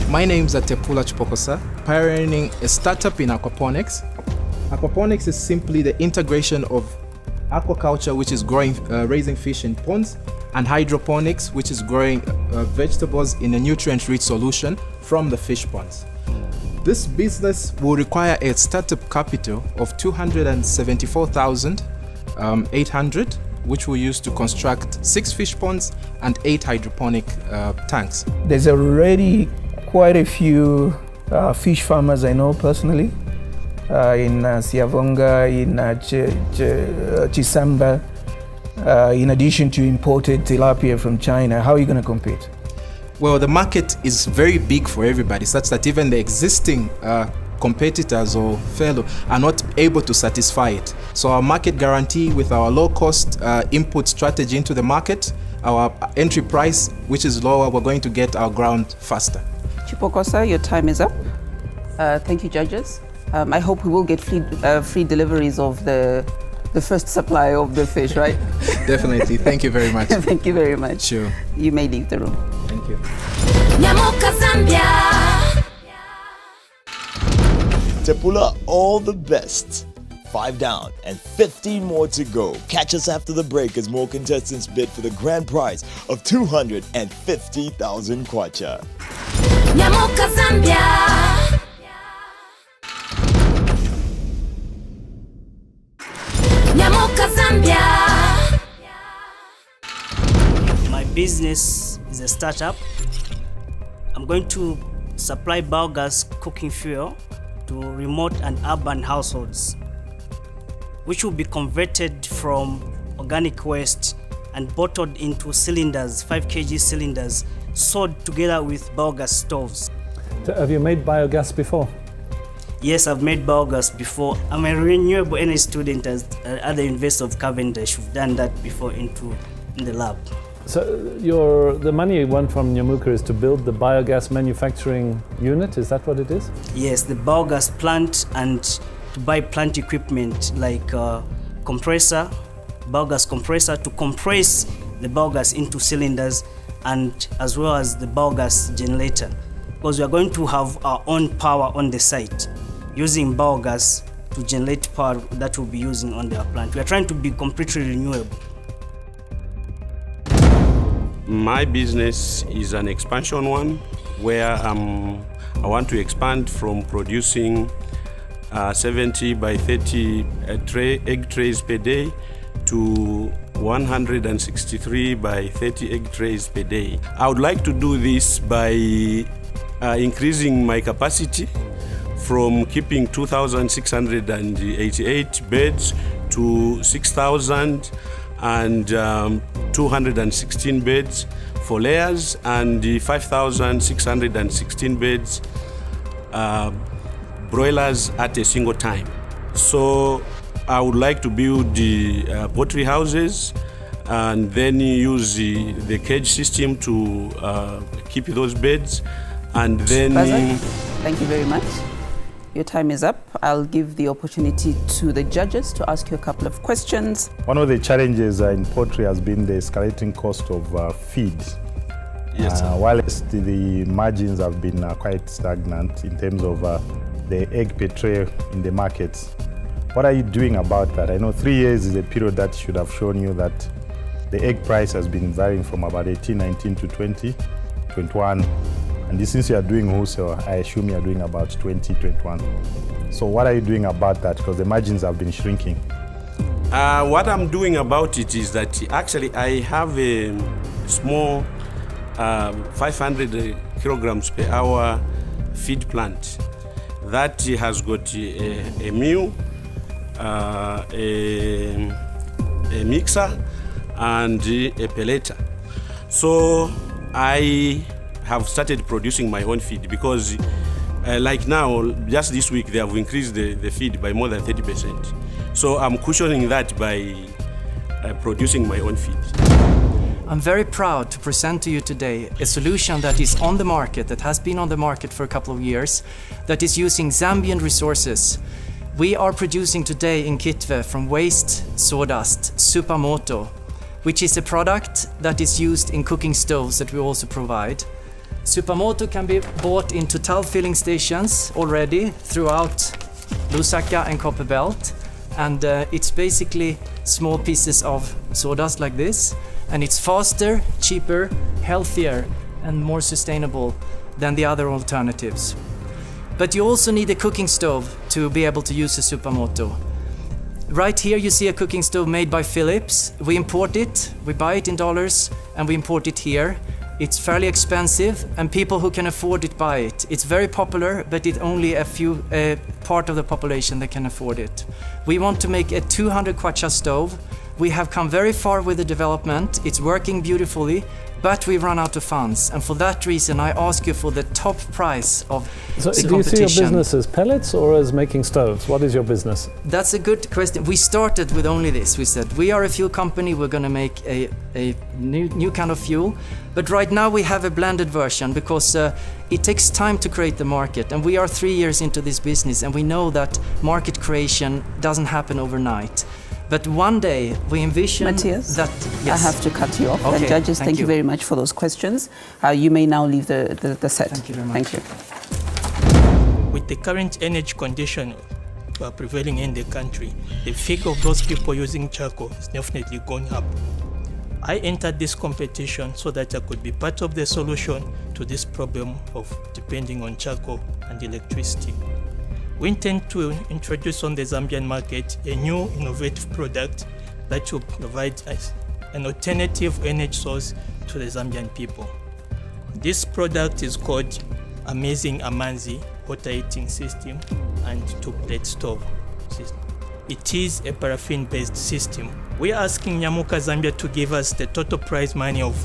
My name is Atepula Chupokosa, pioneering a startup in aquaponics. Aquaponics is simply the integration of aquaculture, which is raising fish in ponds, and hydroponics, which is growing vegetables in a nutrient-rich solution from the fish ponds. This business will require a startup capital of 274,800, which we'll use to construct 6 fish ponds and 8 hydroponic tanks. There's already quite a few fish farmers I know personally in Siavonga, in Chisamba, in addition to imported tilapia from China. How are you going to compete? Well, the market is very big for everybody, such that even the existing competitors or fellow are not able to satisfy it. So our market guarantee with our low-cost input strategy into the market, our entry price, which is lower, we're going to get our ground faster. Chupokosa, your time is up. Thank you, judges. I hope we will get free deliveries of the first supply of the fish, right? Definitely. Thank you very much. Thank you very much. Sure. You may leave the room. Thank you. Tepula, all the best. 5 down and 15 more to go. Catch us after the break as more contestants bid for the grand prize of 250,000 kwacha. My business is a startup. I'm going to supply biogas cooking fuel to remote and urban households, which will be converted from organic waste and bottled into cylinders, 5 kg cylinders, sold together with biogas stoves. So have you made biogas before? Yes, I've made biogas before. I'm a renewable energy student at the University of Cavendish. We've done that before in the lab. So the money you want from Nyamuka is to build the biogas manufacturing unit, is that what it is? Yes, the biogas plant, and to buy plant equipment like compressor, biogas compressor to compress the biogas into cylinders, and as well as the biogas generator, because we are going to have our own power on the site using biogas to generate power that we'll be using on the plant. We are trying to be completely renewable. My business is an expansion one, where I want to expand from producing 70 by 30 egg trays per day to 163 by 30 egg trays per day. I would like to do this by increasing my capacity from keeping 2,688 beds to 6,216 beds for layers and 5,616 beds broilers at a single time. So I would like to build the poultry houses and then use the cage system to keep those beds, and then... Thank you very much. Your time is up. I'll give the opportunity to the judges to ask you a couple of questions. One of the challenges in poultry has been the escalating cost of feed. Yes, whilst the margins have been quite stagnant in terms of the egg per tray in the markets. What are you doing about that? I know 3 years is a period that should have shown you that the egg price has been varying from about 18, 19 to 20, 21. And since you are doing wholesale, I assume you are doing about 20, 21. So what are you doing about that? Because the margins have been shrinking. What I'm doing about it is that actually I have a small 500 kilograms per hour feed plant that has got a mill, a mixer, and a pelleter. So I have started producing my own feed because like now, just this week, they have increased the feed by more than 30%. So I'm cushioning that by producing my own feed. I'm very proud to present to you today a solution that is on the market, that has been on the market for a couple of years, that is using Zambian resources. We are producing today in Kitwe from waste sawdust, Supermoto. which is a product that is used in cooking stoves that we also provide. Supermoto can be bought in Total filling stations already throughout Lusaka and Copperbelt, and it's basically small pieces of sawdust like this, and it's faster, cheaper, healthier and more sustainable than the other alternatives. But you also need a cooking stove to be able to use a Supermoto. Right here you see a cooking stove made by Philips. We import it, we buy it in dollars, and we import it here. It's fairly expensive, and people who can afford it buy it. It's very popular, but it's only a few part of the population that can afford it. We want to make a 200 kwacha stove. We have come very far with the development. It's working beautifully, but we run out of funds, and for that reason I ask you for the top price of So the do you see your competition. business as pellets or as making stoves? What is your business? That's a good question. We started with only this. We said we are a fuel company, we're going to make a new kind of fuel, but right now we have a blended version because it takes time to create the market, and we are 3 years into this business, and we know that market creation doesn't happen overnight. But one day we envision Matthias, that... I have to cut you off. Okay, And judges, thank you very much for those questions. You may now leave the set. Thank you very much. Thank you. With the current energy condition prevailing in the country, the figure of those people using charcoal is definitely going up. I entered this competition so that I could be part of the solution to this problem of depending on charcoal and electricity. We intend to introduce on the Zambian market a new innovative product that will provide an alternative energy source to the Zambian people. This product is called Amanzi water heating system and two-plate stove system. It is a paraffin-based system. We are asking Nyamuka Zambia to give us the total prize money of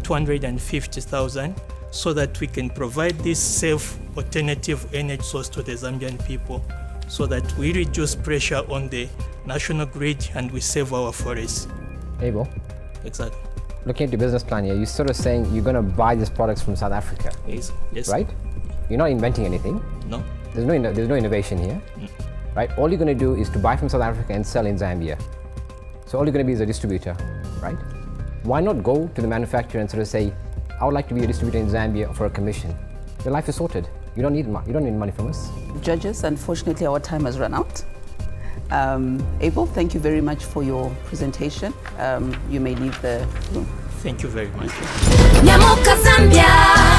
250,000 so that we can provide this safe alternative energy source to the Zambian people so that we reduce pressure on the national grid and we save our forests. Abel, Exactly. looking at your business plan here, you're sort of saying you're going to buy these products from South Africa, Yes. right? You're not inventing anything. No. There's no innovation here, right? All you're going to do is to buy from South Africa and sell in Zambia. So all you're going to be is a distributor, right? Why not go to the manufacturer and sort of say, I would like to be a distributor in Zambia for a commission. Your life is sorted. You don't need money from us. Judges, unfortunately our time has run out. Abel, thank you very much for your presentation. You may leave the room. Thank you very much. Nyamuka Zambia.